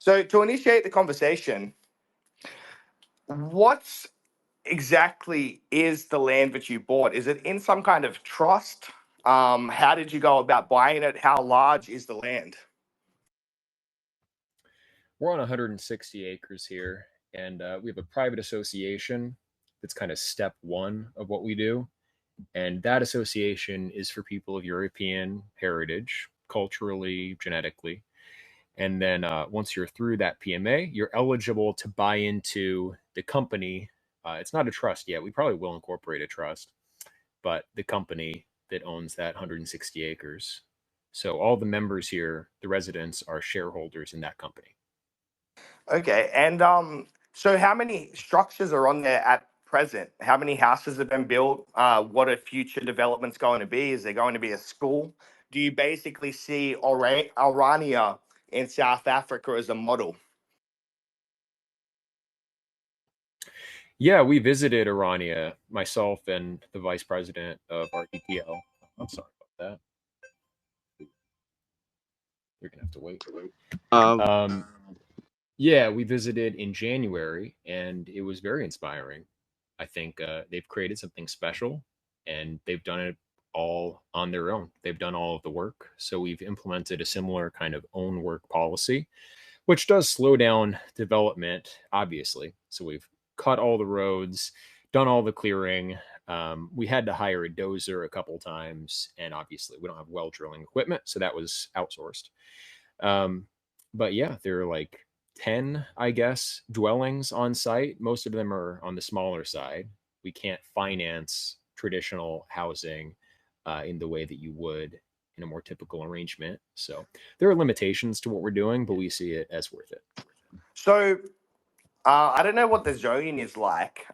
So to initiate the conversation, what exactly is the land that you bought? Is it in some kind of trust? How did you go about buying it? How large is the land? We're on 160 acres here, and we have a private association that's kind of step one of what we do. And that association is for people of European heritage, culturally, genetically. And then once you're through that PMA, you're eligible to buy into the company. It's not a trust yet. We probably will incorporate a trust, but the company that owns that 160 acres. So all the members here, the residents, are shareholders in that company. Okay, and so how many structures are on there at present? How many houses have been built? What are future developments going to be? Is there going to be a school? Do you basically see Orania in South Africa as a model? Yeah, we visited Orania, myself and the vice president of our EPL. I'm sorry about that. You're gonna have to wait. Um, Um, yeah, we visited in January, and it was very inspiring. I think they've created something special, and they've done it all on their own. They've done all of the work. So we've implemented a similar kind of own work policy, which does slow down development, obviously. So we've cut all the roads, done all the clearing. We had to hire a dozer a couple times, and obviously we don't have well drilling equipment, so that was outsourced. Um, but yeah, there are like 10, I guess, dwellings on site. Most of them are on the smaller side. We can't finance traditional housing in the way that you would in a more typical arrangement. So there are limitations to what we're doing, but we see it as worth it. So I don't know what the zoning is like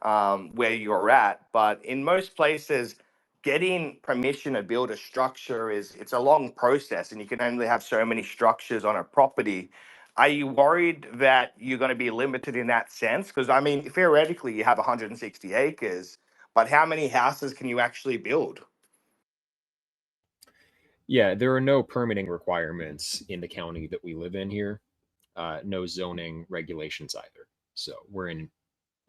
where you're at, but in most places, getting permission to build a structure is it's a long process, and you can only have so many structures on a property. Are you worried that you're going to be limited in that sense? Because I mean, theoretically, you have 160 acres, but how many houses can you actually build? Yeah, there are no permitting requirements in the county that we live in here, no zoning regulations either. So we're in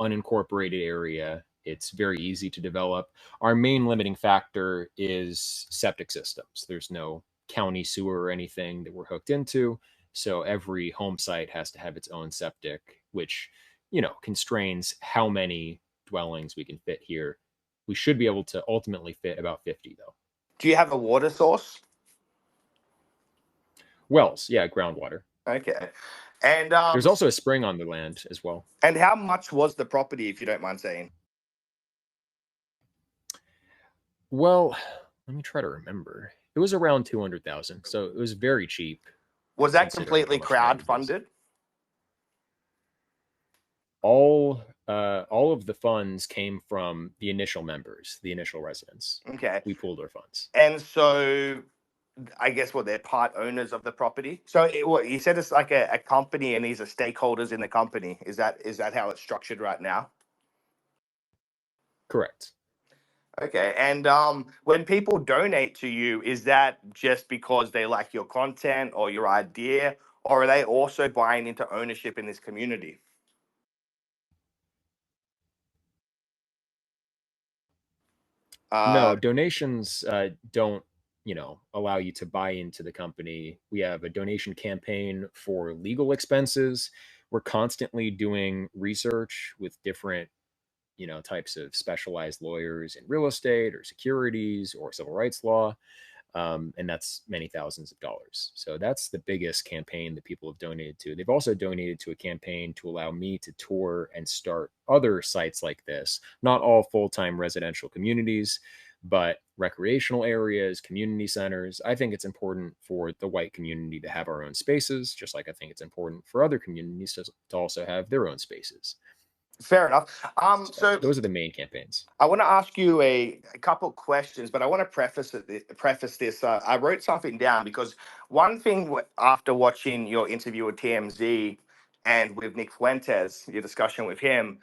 unincorporated area. It's very easy to develop. Our main limiting factor is septic systems. There's no county sewer or anything that we're hooked into. So every home site has to have its own septic, which, constrains how many dwellings we can fit here. We should be able to ultimately fit about 50 though. Do you have a water source? Wells, yeah, groundwater. Okay. And There's also a spring on the land as well. and how much was the property, if you don't mind saying? Well, let me try to remember. It was around 200,000, so it was very cheap Was that considering how completely much land it is. crowdfunded? All of the funds came from the initial members, the initial residents. Okay. We pooled our funds. And so I guess what they're part owners of the property. So what you said it's like a company, and these are stakeholders in the company. Is that how it's structured right now? Correct. Okay. And when people donate to you, is that just because they like your content or your idea, or are they also buying into ownership in this community? No, Uh, donations don't, allow you to buy into the company. We have a donation campaign for legal expenses. We're constantly doing research with different types of specialized lawyers in real estate or securities or civil rights law. And that's many thousands of dollars. So that's the biggest campaign that people have donated to. They've also donated to a campaign to allow me to tour and start other sites like this, not all full time residential communities, but recreational areas, community centers. I think it's important for the white community to have our own spaces, just like I think it's important for other communities to also have their own spaces. Fair enough. So So those are the main campaigns. I want to ask you a couple questions, but I want to preface this. I wrote something down because one thing after watching your interview with TMZ and with Nick Fuentes, your discussion with him,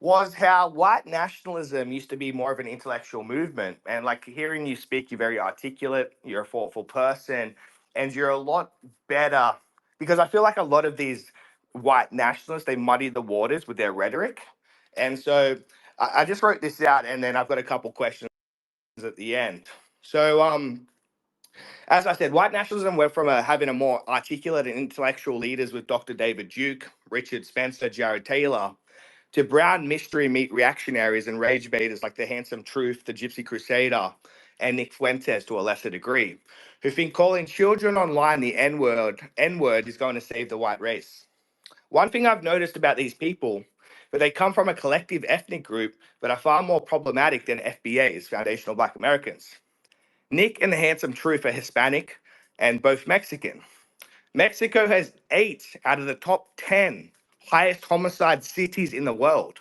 was how white nationalism used to be more of an intellectual movement. And like hearing you speak, you're very articulate, you're a thoughtful person, and you're a lot better because I feel like a lot of these white nationalists, they muddy the waters with their rhetoric. And so I just wrote this out, and then I've got a couple questions at the end. So, as I said, white nationalism went from having a more articulate and intellectual leaders with Dr. David Duke, Richard Spencer, Jared Taylor, to brown mystery meat reactionaries and rage baiters like the Handsome Truth, the Gypsy Crusader, and Nick Fuentes to a lesser degree, who think calling children online the N-word is going to save the white race. One thing I've noticed about these people, that they come from a collective ethnic group that are far more problematic than FBAs, Foundational Black Americans. Nick and the Handsome Truth are Hispanic and both Mexican. Mexico has 8 out of the top 10 highest homicide cities in the world.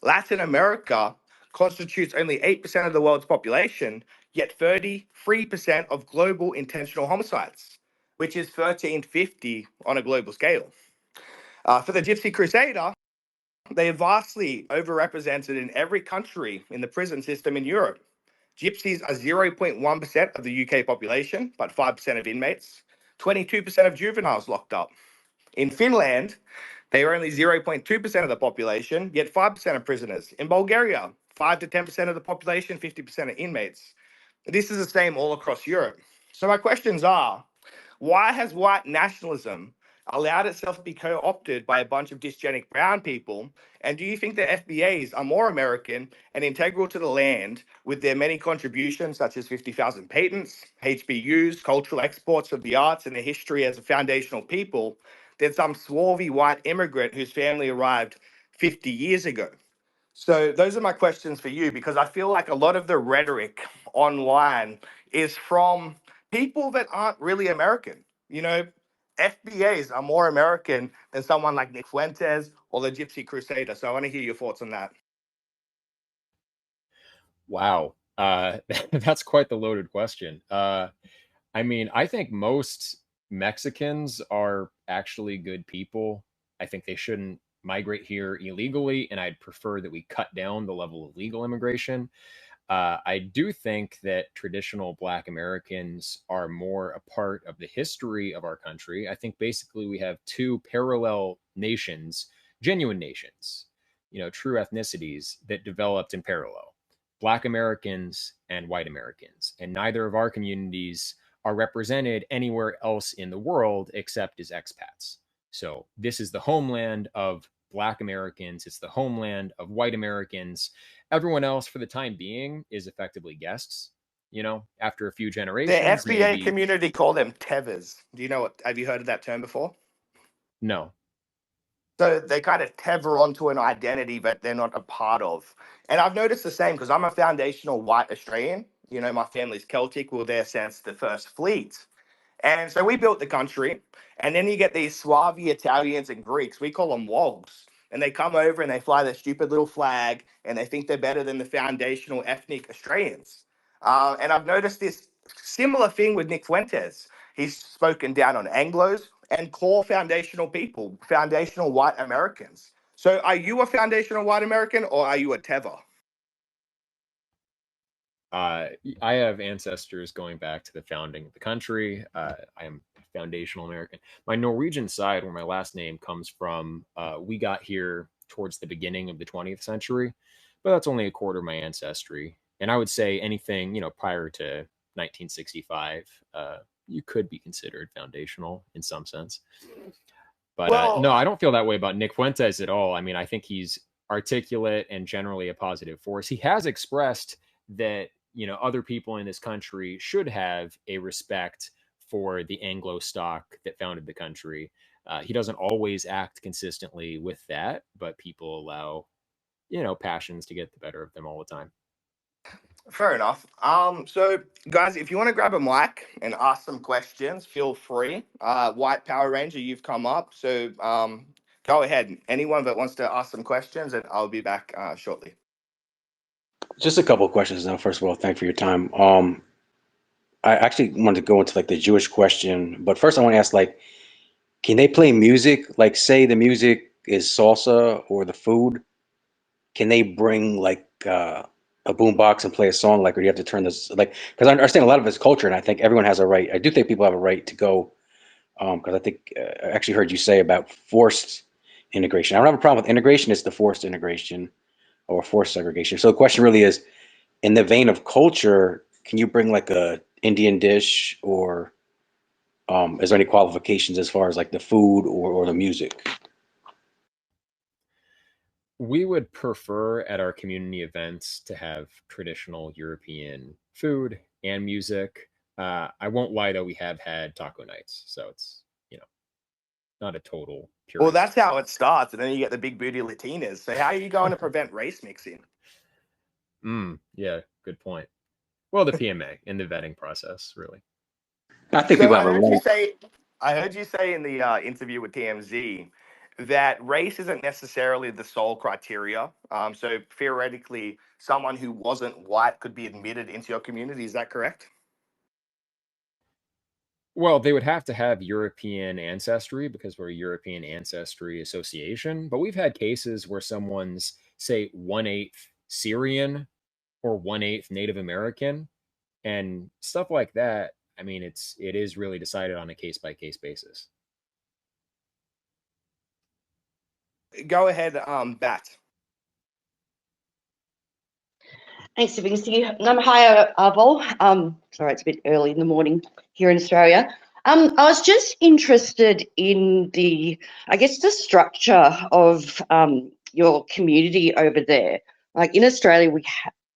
Latin America constitutes only 8% of the world's population, yet 33% of global intentional homicides, which is 1350 on a global scale. For the Gypsy Crusader, they are vastly overrepresented in every country in the prison system in Europe. Gypsies are 0.1% of the UK population, but 5% of inmates, 22% of juveniles locked up. In Finland, they are only 0.2% of the population, yet 5% of prisoners. In Bulgaria, 5 to 10% of the population, 50% of inmates. This is the same all across Europe. So my questions are, why has white nationalism allowed itself to be co-opted by a bunch of dysgenic brown people? And do you think that FBAs are more American and integral to the land with their many contributions, such as 50,000 patents, HBUs, cultural exports of the arts, and their history as a foundational people, than some swarthy white immigrant whose family arrived 50 years ago? So those are my questions for you, because I feel like a lot of the rhetoric online is from people that aren't really American. You know, FBAs are more American than someone like Nick Fuentes or the Gypsy Crusader. So I want to hear your thoughts on that. Wow. That's quite the loaded question. I mean, I think most Mexicans are actually good people. I think they shouldn't migrate here illegally, and I'd prefer that we cut down the level of legal immigration. I do think that traditional Black Americans are more a part of the history of our country. I think basically we have two parallel nations, genuine nations, true ethnicities that developed in parallel, Black Americans and white Americans. And neither of our communities are represented anywhere else in the world except as expats. So this is the homeland of Black Americans, it's the homeland of white Americans. Everyone else, for the time being, is effectively guests. After a few The generations, FBA maybe. community call them tethers. Do you know what? Have you heard of that term before? No. So they kind of tether onto an identity that they're not a part of. And I've noticed the same because I'm a foundational white Australian. You know, my family's Celtic. We were there since the first fleet. And so we built the country. And then you get these Slavi Italians and Greeks. We call them wogs. And they come over and they fly their stupid little flag and they think they're better than the foundational ethnic Australians. And I've noticed this similar thing with Nick Fuentes. He's spoken down on Anglos and core foundational people, foundational white Americans. So are you a foundational white American or are you a tether? I have ancestors going back to the founding of the country. I am foundational American. My Norwegian side, where my last name comes from, we got here towards the beginning of the 20th century, but that's only a quarter of my ancestry. And I would say anything, prior to 1965, you could be considered foundational in some sense. But no, Well, I don't feel that way about Nick Fuentes at all. I mean, I think he's articulate and generally a positive force. He has expressed that, other people in this country should have a respect for the Anglo stock that founded the country. He doesn't always act consistently with that, but people allow, passions to get the better of them all the time. fair enough. So guys, if you want to grab a mic and ask some questions, feel free. White Power Ranger, you've come up, so go ahead. Anyone that wants to ask some questions, and I'll be back shortly. Just a couple of questions now. First of all, thank you for your time. I actually wanted to go into like the Jewish question, but first I want to ask, like, can they play music? Like, say the music is salsa or the food, can they bring like a boombox and play a song? Like, or do you have to turn this like? Because I understand a lot of it's culture, and I think everyone has a right. I do think people have a right to go. Because I think I actually heard you say about forced integration. I don't have a problem with integration. It's the forced integration or forced segregation. So the question really is, in the vein of culture, can you bring like a Indian dish, or is there any qualifications as far as like the food or the music? We would prefer at our community events to have traditional European food and music. I won't lie though, we have had taco nights, so it's, you know, not a total Well, purist. that's how it starts, and then you get the big booty Latinas. So how are you going to prevent race mixing? Yeah, good point. Well, the PMA in the vetting process, really. I think So people have a right. I heard you say in the interview with TMZ that race isn't necessarily the sole criteria. So theoretically, someone who wasn't white could be admitted into your community. Is that correct? Well, they would have to have European ancestry because we're a European ancestry association. But we've had cases where someone's, say, 1/8 Syrian or 1/8 Native American and stuff like that. I mean, it is really decided on a case by case basis. Go ahead, Bat. Thanks, Stephen. Hi, Aarvoll. Sorry, it's a bit early in the morning here in Australia. I was just interested in I guess, the structure of your community over there. Like in Australia,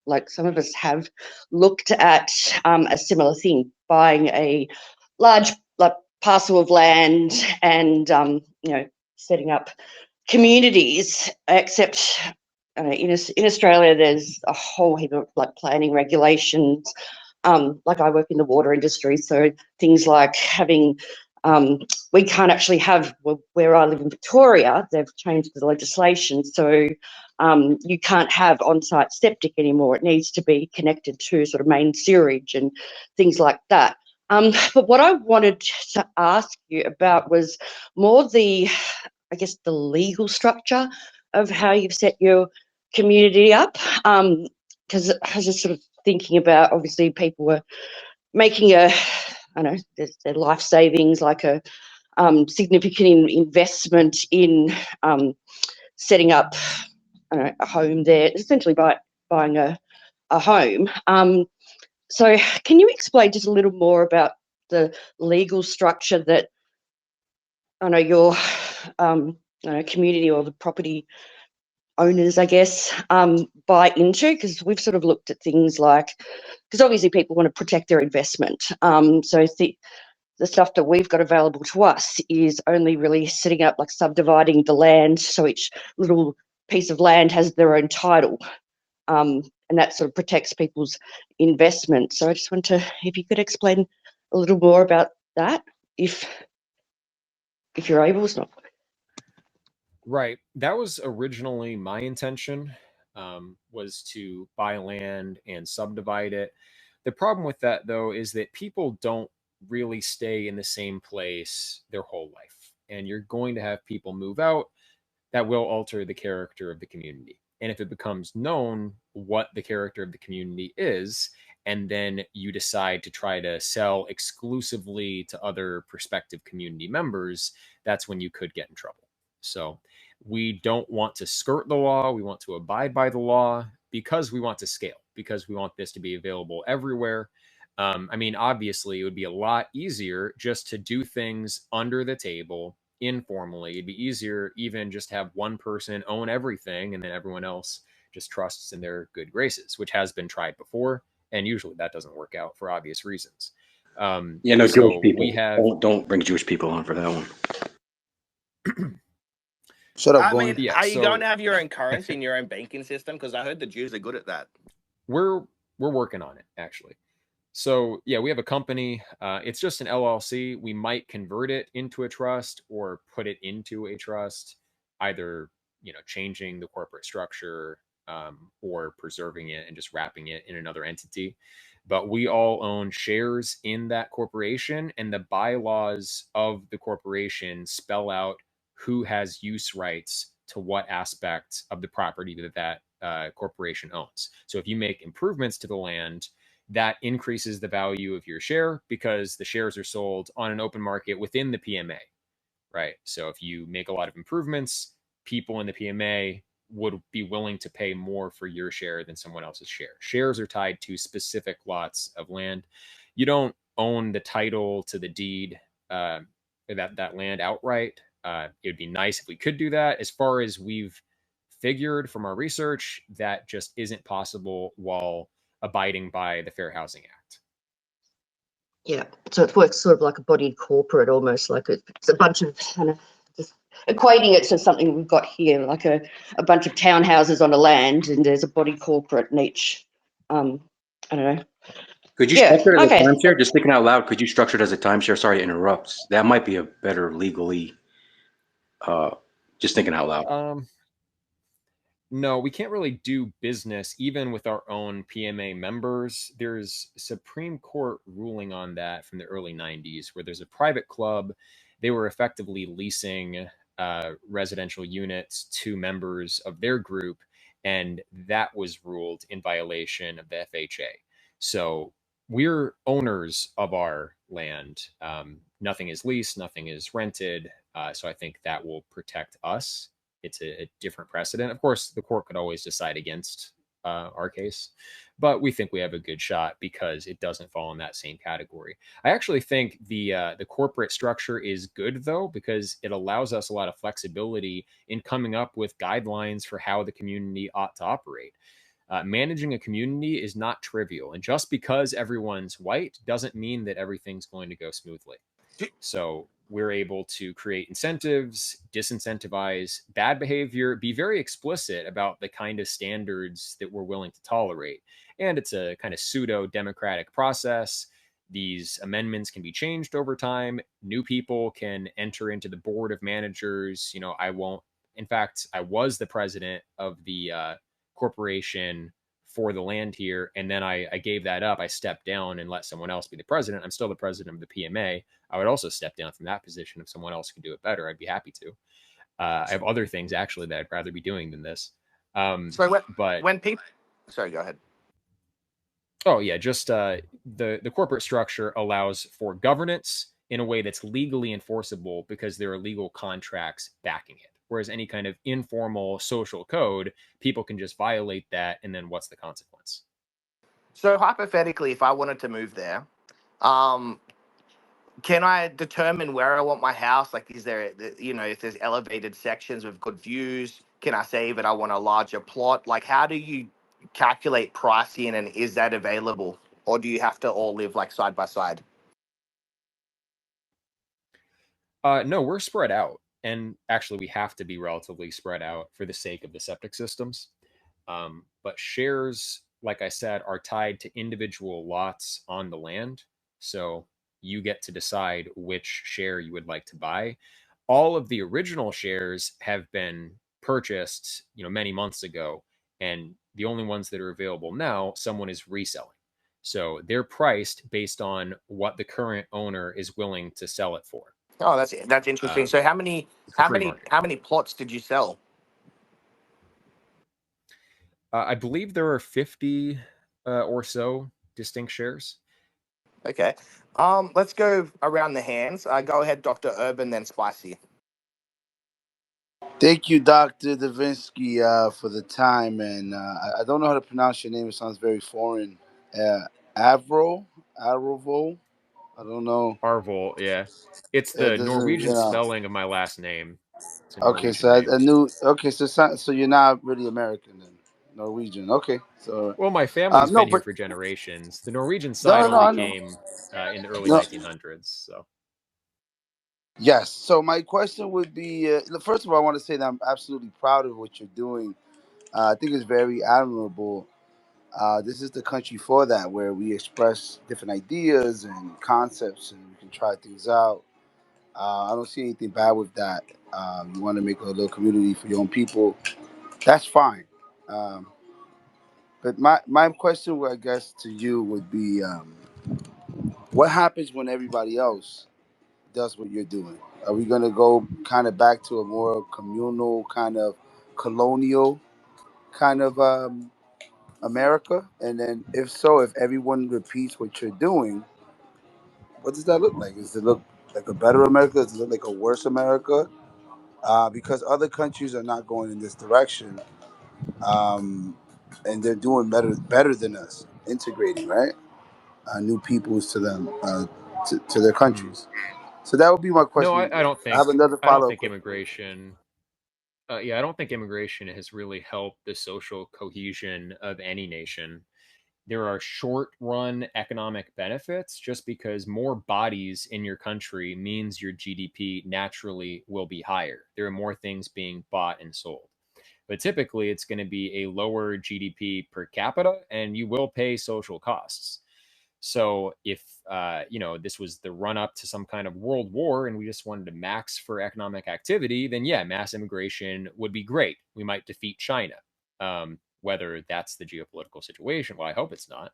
like some of us have looked at a similar thing, buying a large like parcel of land and setting up communities, except in Australia, there's a whole heap of like planning regulations. Like I work in the water industry, so things like having we can't actually have, where I live in Victoria, they've changed the legislation, so you can't have on-site septic anymore. It needs to be connected to sort of main sewerage and things like that. But what I wanted to ask you about was more I guess, the legal structure of how you've set your community up. Because I was just sort of thinking about, obviously, people were making I don't know, their life savings, like a significant investment in setting up, I don't know, a home there, essentially buying a home. So can you explain just a little more about the legal structure that I know your community or the property owners, I guess, buy into? Because we've sort of looked at things like, because obviously people want to protect their investment. So the stuff that we've got available to us is only really setting up, like subdividing the land, so each little piece of land has their own title, and that sort of protects people's investment. So I just want to, if you could explain a little more about that, if you're able. It's not. Right. That was originally my intention, was to buy land and subdivide it. The problem with that, though, is that people don't really stay in the same place their whole life. And you're going to have people move out that will alter the character of the community. And if it becomes known what the character of the community is, and then you decide to try to sell exclusively to other prospective community members, that's when you could get in trouble. So we don't want to skirt the law. We want to abide by the law because we want to scale, because we want this to be available everywhere. I mean, obviously, it would be a lot easier just to do things under the table informally. It'd be easier even just have one person own everything and then everyone else just trusts in their good graces, which has been tried before. And usually that doesn't work out for obvious reasons. Yeah, no Jewish So people. we have. Don't bring Jewish people on for that one. Shut up, I Gordon. mean, Yeah, are you going so to have your own currency and your own banking system? Because I heard the Jews are good at that. we're working on it, actually. So yeah, we have a company. It's just an LLC. We might convert it into a trust or put it into a trust, either changing the corporate structure, or preserving it and just wrapping it in another entity. But we all own shares in that corporation, and the bylaws of the corporation spell out who has use rights to what aspect of the property that corporation owns. So if you make improvements to the land, that increases the value of your share because the shares are sold on an open market within the PMA, right? So if you make a lot of improvements, people in the PMA would be willing to pay more for your share than someone else's share. Shares are tied to specific lots of land. You don't own the title to the deed that land outright. It would be nice if we could do that. As far as we've figured from our research, that just isn't possible while abiding by the Fair Housing Act. Yeah, so it works sort of like a body corporate, almost like it's a bunch of kind of just equating it to something we've got here, like a bunch of townhouses on a land, and there's a body corporate in each. I don't know. Could you structure it as a timeshare? Just thinking out loud, could you structure it as a timeshare? Sorry to interrupt. That might be a better legally. Just thinking out loud. No, we can't really do business even with our own PMA members. There's a Supreme Court ruling on that from the early 90s where there's a private club. They were effectively leasing residential units to members of their group, and that was ruled in violation of the FHA. So we're owners of our land. Nothing is leased, nothing is rented. So I think that will protect us. It's a different precedent. Of course, the court could always decide against our case, but we think we have a good shot because it doesn't fall in that same category. I actually think the corporate structure is good, though, because it allows us a lot of flexibility in coming up with guidelines for how the community ought to operate. Managing a community is not trivial, and just because everyone's white doesn't mean that everything's going to go smoothly. So we're able to create incentives, disincentivize bad behavior, be very explicit about the kind of standards that we're willing to tolerate. And it's a kind of pseudo-democratic process. These amendments can be changed over time. New people can enter into the board of managers. You know, in fact, I was the president of the corporation for the land here, and then I gave that up. I stepped down and let someone else be the president. I'm still the president of the PMA. I would also step down from that position if someone else could do it better. I'd be happy to. I have other things actually that I'd rather be doing than this. When people, sorry, go ahead. Oh yeah, just the corporate structure allows for governance in a way that's legally enforceable because there are legal contracts backing it. Whereas any kind of informal social code, people can just violate that, and then what's the consequence? So hypothetically, if I wanted to move there, can I determine where I want my house? Like, is there, if there's elevated sections with good views, can I say that I want a larger plot? Like, how do you calculate pricing, and is that available? Or do you have to all live like side by side? No, we're spread out. And actually, we have to be relatively spread out for the sake of the septic systems. But shares, like I said, are tied to individual lots on the land. So you get to decide which share you would like to buy. All of the original shares have been purchased, many months ago, and the only ones that are available now, someone is reselling. So they're priced based on what the current owner is willing to sell it for. Oh, that's interesting. So how many plots did you sell? I believe there are 50 or so distinct shares. Okay. Let's go around the hands. Go ahead, Dr. Urban, then Spicy. Thank you, Dr. Davinsky, for the time. And I don't know how to pronounce your name. It sounds very foreign. Aarvoll? I don't know. Aarvoll, yeah. It's the Norwegian spelling of my last name. It's a okay, Norwegian so name. I knew. Okay, so you're not really American then, Norwegian. Okay, so. Well, my family's been here for generations. The Norwegian side only came in the early 1900s. So. Yes. So my question would be: first of all, I want to say that I'm absolutely proud of what you're doing. I think it's very admirable. This is the country for that, where we express different ideas and concepts, and we can try things out. I don't see anything bad with that. You want to make a little community for your own people, that's fine. But my question, I guess, to you would be, what happens when everybody else does what you're doing? Are we going to go kind of back to a more communal, kind of colonial kind of America? And then if so, if everyone repeats what you're doing, what does that look like? Does it look like a better America? Does it look like a worse America? because other countries are not going in this direction, um, and they're doing better than us, integrating right new peoples to them to their Mhm. countries. So that would be my No, question. I don't I have think another I don't follow up think question. immigration. Yeah, I don't think immigration has really helped the social cohesion of any nation. There are short run economic benefits just because more bodies in your country means your GDP naturally will be higher. There are more things being bought and sold. But typically, it's going to be a lower GDP per capita, and you will pay social costs. So if this was the run up to some kind of world war and we just wanted to max for economic activity, then yeah, mass immigration would be great. We might defeat China. Whether that's the geopolitical situation, well, I hope it's not.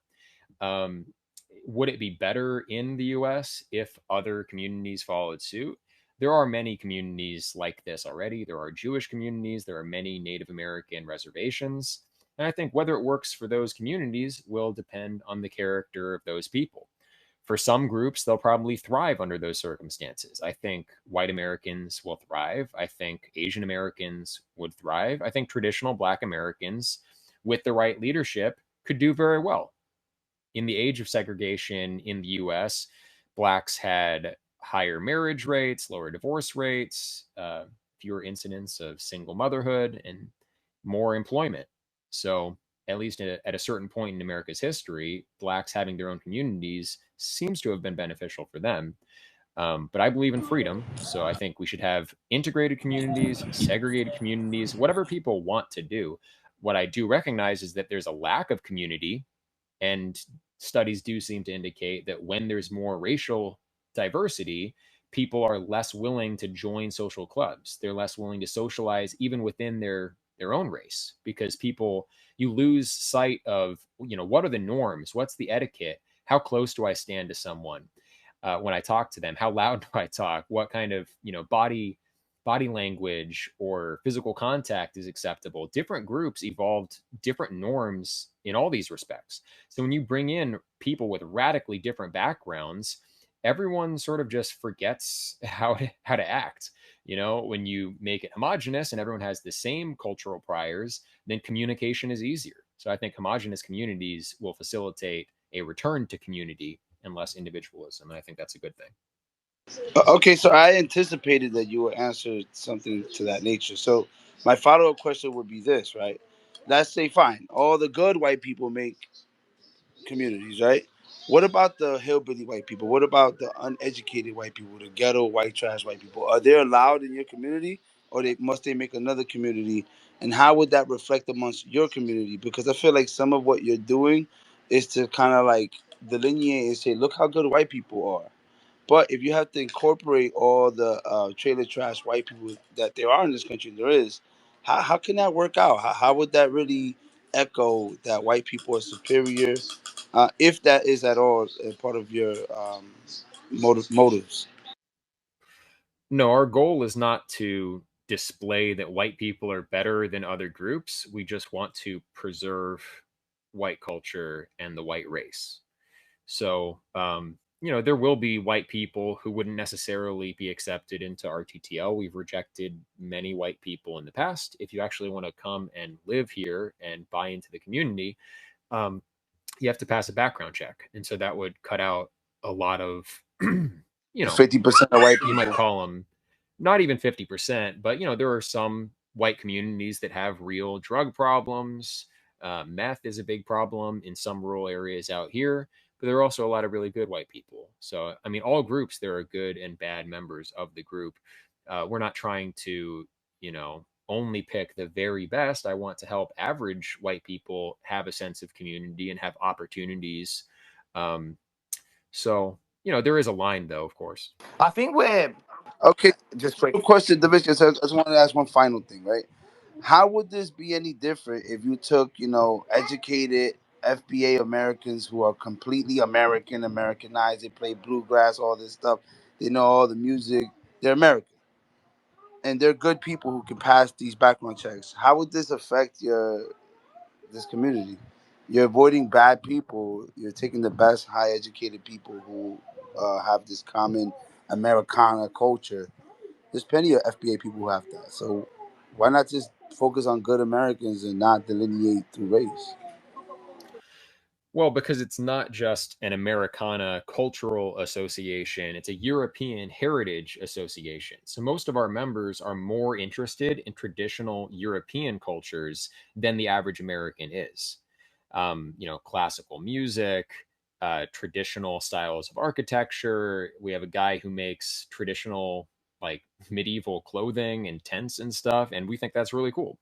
Um, would it be better in the US if other communities followed suit? There are many communities like this already. There are Jewish communities, there are many Native American reservations. And I think whether it works for those communities will depend on the character of those people. For some groups, they'll probably thrive under those circumstances. I think white Americans will thrive. I think Asian Americans would thrive. I think traditional Black Americans, with the right leadership, could do very well. In the age of segregation in the US, Blacks had higher marriage rates, lower divorce rates, fewer incidents of single motherhood, and more employment. So, at least at a certain point in America's history, Blacks having their own communities seems to have been beneficial for them. But I believe in freedom. So I think we should have integrated communities, segregated communities, whatever people want to do. What I do recognize is that there's a lack of community, and studies do seem to indicate that when there's more racial diversity, people are less willing to join social clubs. They're less willing to socialize even within their own race, because people, you lose sight of, what are the norms? What's the etiquette? How close do I stand to someone when I talk to them? How loud do I talk? What kind of, body language or physical contact is acceptable? Different groups evolved different norms in all these respects. So when you bring in people with radically different backgrounds, everyone sort of just forgets how to act. When you make it homogenous and everyone has the same cultural priors, then communication is easier. So I think homogenous communities will facilitate a return to community and less individualism, and I think that's a good thing. Okay, so I anticipated that you would answer something to that nature. So my follow up question would be this, right? Let's say, fine, all the good white people make communities, right? What about the hillbilly white people? What about the uneducated white people, the ghetto white trash white people? Are they allowed in your community, or they make another community? And how would that reflect amongst your community? Because I feel like some of what you're doing is to kind of like delineate and say, look how good white people are. But if you have to incorporate all the trailer trash white people that there are in this country, there is, how can that work out? How would that really echo that white people are superior, if that is at all a part of your motives? No, our goal is not to display that white people are better than other groups. We just want to preserve white culture and the white race. So, there will be white people who wouldn't necessarily be accepted into RTTL. We've rejected many white people in the past. If you actually want to come and live here and buy into the community, um, you have to pass a background check. And so that would cut out a lot of, 50% of white you might people. call them not even 50%, but there are some white communities that have real drug problems. Meth is a big problem in some rural areas out here, but there are also a lot of really good white people. So, I mean, all groups, there are good and bad members of the group. We're not trying to, only pick the very best. I want to help average white people have a sense of community and have opportunities. Um, so, there is a line, though, of course. I think we're Okay, just quick. final question, Division. So I just want to ask one final thing, right? How would this be any different if you took, educated FBA Americans who are completely Americanized, they play bluegrass, all this stuff, they know all the music, they're American, and they're good people who can pass these background checks. How would this affect this community? You're avoiding bad people. You're taking the best, high educated people who have this common Americana culture. There's plenty of FBA people who have that. So why not just focus on good Americans and not delineate through race? Well, because it's not just an Americana cultural association, it's a European heritage association. So most of our members are more interested in traditional European cultures than the average American is. Classical music, traditional styles of architecture. We have a guy who makes traditional, like, medieval clothing and tents and stuff, and we think that's really cool.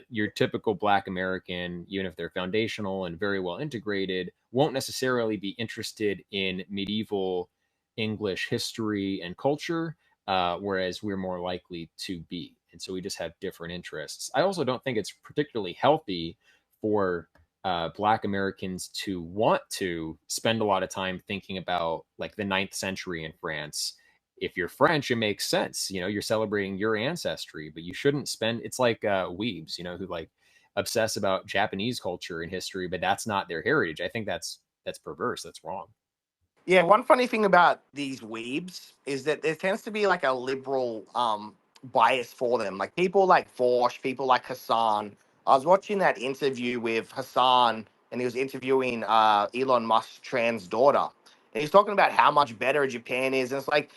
Your typical Black American, even if they're foundational and very well integrated, won't necessarily be interested in medieval English history and culture, whereas we're more likely to be. And so we just have different interests. I also don't think it's particularly healthy for Black Americans to want to spend a lot of time thinking about, like, the 9th century in France. If you're French, it makes sense. You're celebrating your ancestry, but you shouldn't spend. It's like weebs, who, like, obsess about Japanese culture and history, but that's not their heritage. I think that's perverse. That's wrong. Yeah, one funny thing about these weebs is that there tends to be like a liberal bias for them. Like people like Vorsh, people like Hassan. I was watching that interview with Hassan, and he was interviewing Elon Musk's trans daughter. And he's talking about how much better Japan is. And it's like,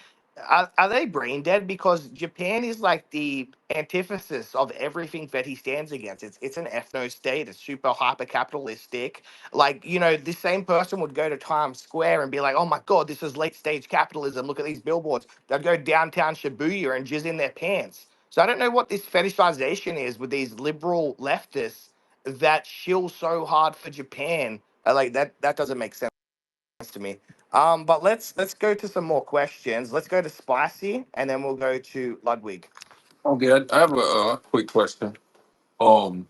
are they brain dead? Because Japan is like the antithesis of everything that he stands against. It's an ethno state. It's super hyper capitalistic. Like, this same person would go to Times Square and be like, oh my God, this is late stage capitalism. Look at these billboards. They'd go downtown Shibuya and jizz in their pants. So I don't know what this fetishization is with these liberal leftists that shill so hard for Japan. Like that doesn't make sense to me. But let's go to some more questions. Let's go to Spicy and then we'll go to Ludwig. Okay, I have a quick question. Um,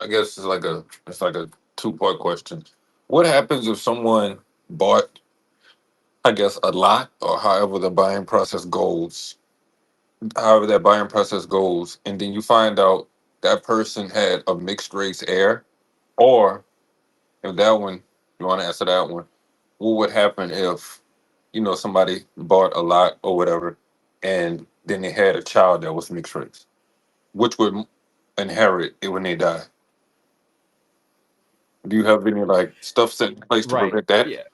I guess it's like a two-part question. What happens if someone bought, I guess, a lot, or however the buying process goes, however that buying process goes, and then you find out that person had a mixed race heir, or if that one, you want to answer that one, what would happen if, somebody bought a lot or whatever, and then they had a child that was mixed race? Which would inherit it when they die? Do you have any like stuff set in place to Right. prevent that?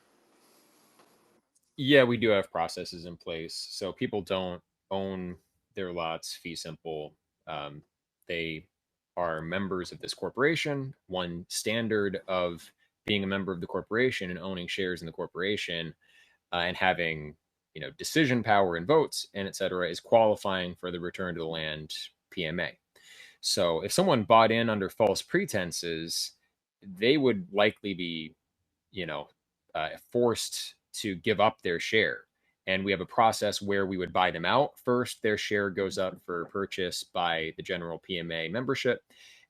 Yeah, we do have processes in place. So people don't own their lots fee simple. They are members of this corporation. One standard of being a member of the corporation and owning shares in the corporation, and having, decision power and votes and et cetera, is qualifying for the return to the land PMA. So if someone bought in under false pretenses, they would likely be, forced to give up their share. And we have a process where we would buy them out. First, their share goes up for purchase by the general PMA membership.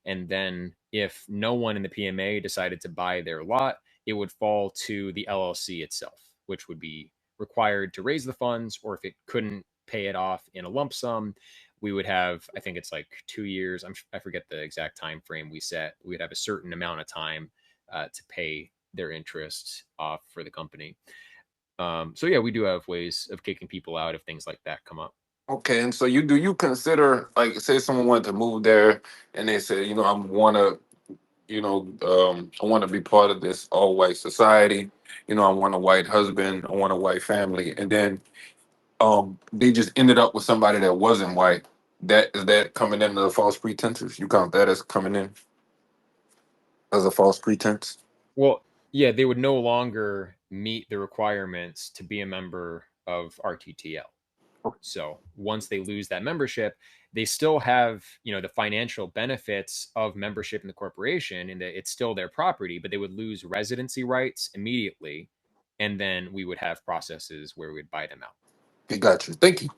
And then, if no one in the PMA decided to buy their lot, it would fall to the LLC itself, which would be required to raise the funds, or if it couldn't pay it off in a lump sum, we would have, I think it's like 2 years. I forget the exact time frame we set. We'd have a certain amount of time to pay their interest off for the company. So yeah, we do have ways of kicking people out if things like that come up. Okay, and so you consider, like, say someone wanted to move there and they said, I want to be part of this all white society. I want a white husband, I want a white family, and then they just ended up with somebody that wasn't white. That coming into the false pretenses? You count that as coming in as a false pretense? Well, yeah, they would no longer meet the requirements to be a member of RTTL. So once they lose that membership, they still have, the financial benefits of membership in the corporation, and that it's still their property, but they would lose residency rights immediately. And then we would have processes where we'd buy them out. Okay, got you. Thank you.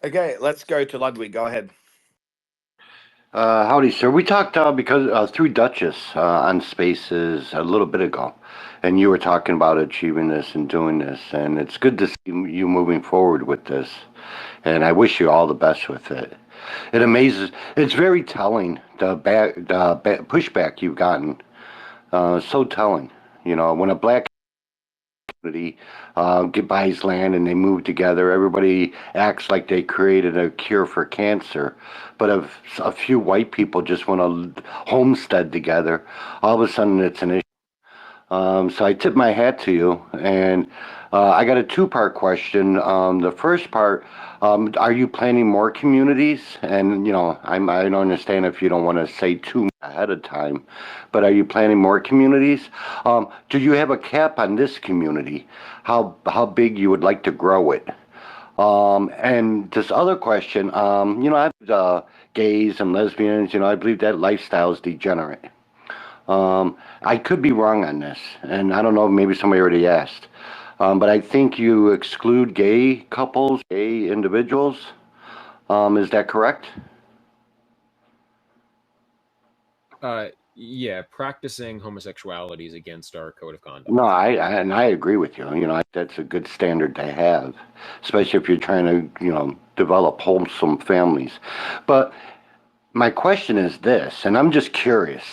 Okay, let's go to Ludwig. Go ahead. Howdy, sir. We talked because through Duchess on Spaces a little bit ago, and you were talking about achieving this and doing this, and it's good to see you moving forward with this, and I wish you all the best with it. It amazes. It's very telling pushback you've gotten. So telling. When a black buys land and they move together. Everybody acts like they created a cure for cancer. But if a few white people just want to homestead together, all of a sudden it's an issue. So I tip my hat to you. And I got a two-part question. The first part, are you planning more communities? And, I don't understand if you don't want to say too much ahead of time, but are you planning more communities? Do you have a cap on this community? How big you would like to grow it? And this other question, I've gays and lesbians, I believe that lifestyle is degenerate. I could be wrong on this, and I don't know, maybe somebody already asked. But I think you exclude gay couples, gay individuals. Is that correct? Yeah, practicing homosexuality is against our code of conduct. No, I agree with you. That's a good standard to have, especially if you're trying to, develop wholesome families. But my question is this, and I'm just curious.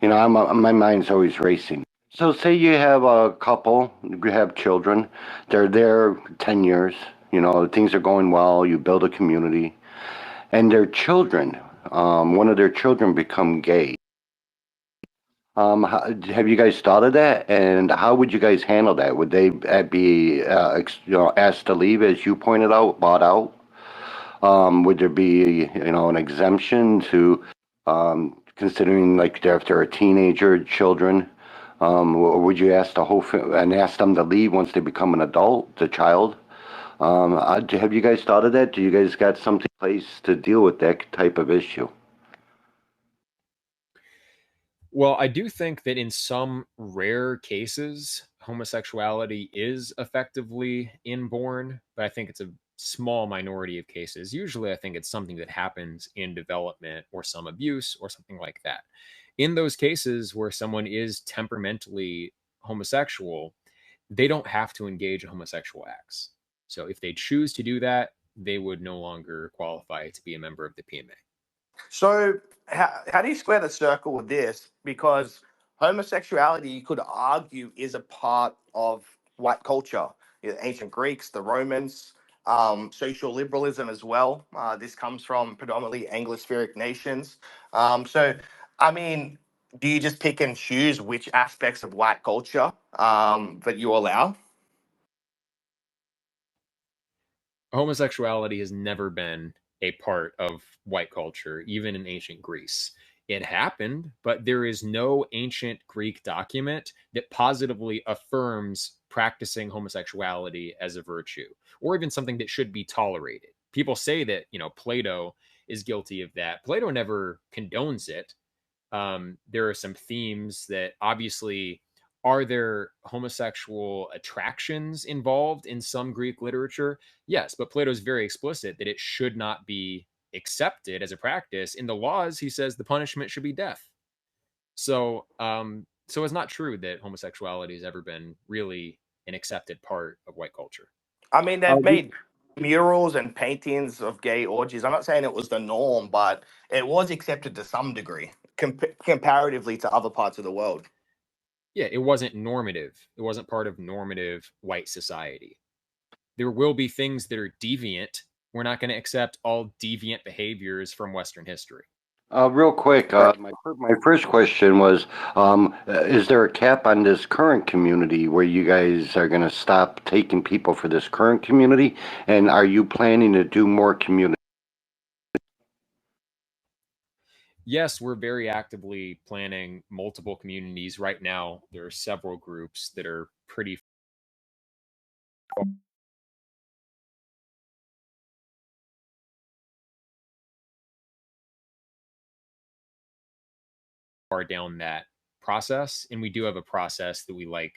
My mind's always racing. So say you have a couple, you have children, they're there 10 years, things are going well, you build a community, and their children, one of their children become gay. Have you guys thought of that? And how would you guys handle that? Would they be, asked to leave, as you pointed out, bought out? Would there be, an exemption to considering like if they're a teenager, children? Or would you ask the whole and ask them to leave once they become an adult, the child? Have you guys thought of that? Do you guys got something in place to deal with that type of issue? Well, I do think that in some rare cases, homosexuality is effectively inborn, but I think it's a small minority of cases. Usually, I think it's something that happens in development or some abuse or something like that. In those cases where someone is temperamentally homosexual, they don't have to engage in homosexual acts. So if they choose to do that, they would no longer qualify to be a member of the PMA. So, how do you square the circle with this? Because homosexuality, you could argue, is a part of white culture. Ancient Greeks, the Romans, social liberalism as well. This comes from predominantly Anglospheric nations. So, I mean, do you just pick and choose which aspects of white culture that you allow? Homosexuality has never been a part of white culture, even in ancient Greece. It happened, but there is no ancient Greek document that positively affirms practicing homosexuality as a virtue or even something that should be tolerated. People say that, Plato is guilty of that. Plato never condones it. There are some themes that obviously are there homosexual attractions involved in some Greek literature? Yes, but Plato's very explicit that it should not be accepted as a practice. In the laws, he says the punishment should be death. So it's not true that homosexuality has ever been really an accepted part of white culture. I mean, they've made murals and paintings of gay orgies. I'm not saying it was the norm, but it was accepted to some degree, comparatively to other parts of the world. Yeah, it wasn't normative. It wasn't part of normative white society. There will be things that are deviant. We're not going to accept all deviant behaviors from Western history. Real quick, my first question was, is there a cap on this current community where you guys are going to stop taking people for this current community? And are you planning to do more community? Yes, we're very actively planning multiple communities. Right now, there are several groups that are pretty far down that process. And we do have a process that we like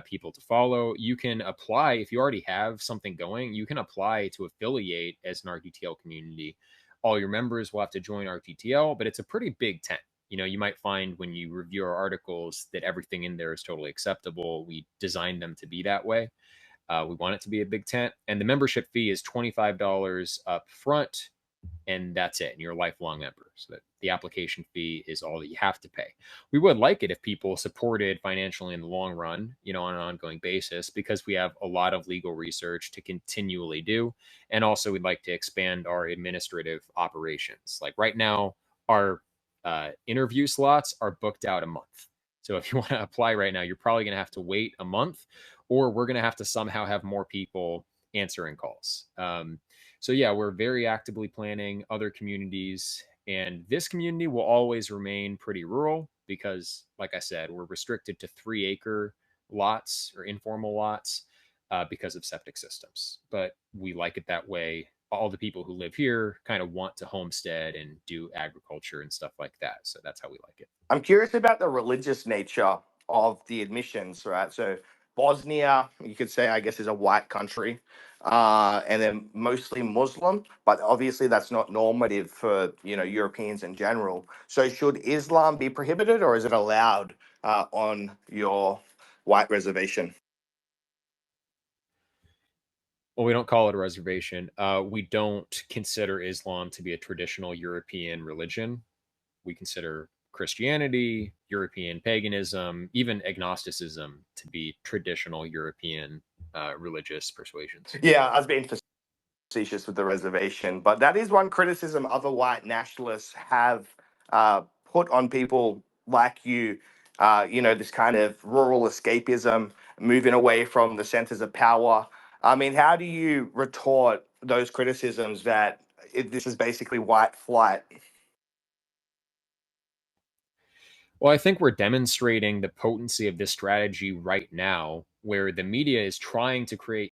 people to follow. You can apply, if you already have something going, you can apply to affiliate as an RTTL community. All your members will have to join RTTL, but it's a pretty big tent. You might find when you review our articles that everything in there is totally acceptable. We designed them to be that way. We want it to be a big tent. And the membership fee is $25 up front, and that's it. And you're a lifelong member. So that the application fee is all that you have to pay. We would like it if people supported financially in the long run, on an ongoing basis, because we have a lot of legal research to continually do. And also, we'd like to expand our administrative operations. Like right now, our interview slots are booked out a month. So if you want to apply right now, you're probably going to have to wait a month, or we're going to have to somehow have more people answering calls. So yeah, we're very actively planning other communities, and this community will always remain pretty rural because, like I said, we're restricted to 3-acre lots or informal lots because of septic systems. But we like it that way. All the people who live here kind of want to homestead and do agriculture and stuff like that. So that's how we like it. I'm curious about the religious nature of the admissions, right? So Bosnia, you could say, I guess, is a white country, and then mostly Muslim, but obviously that's not normative for Europeans in general. So should Islam be prohibited, or is it allowed on your white reservation? Well, we don't call it a reservation. We don't consider Islam to be a traditional European religion. We consider Christianity, European paganism, even agnosticism to be traditional European religious persuasions. Yeah, I was being facetious with the reservation, but that is one criticism other white nationalists have put on people like you. This kind of rural escapism, moving away from the centers of power. I mean, how do you retort those criticisms that this is basically white flight? Well, I think we're demonstrating the potency of this strategy right now, where the media is trying to create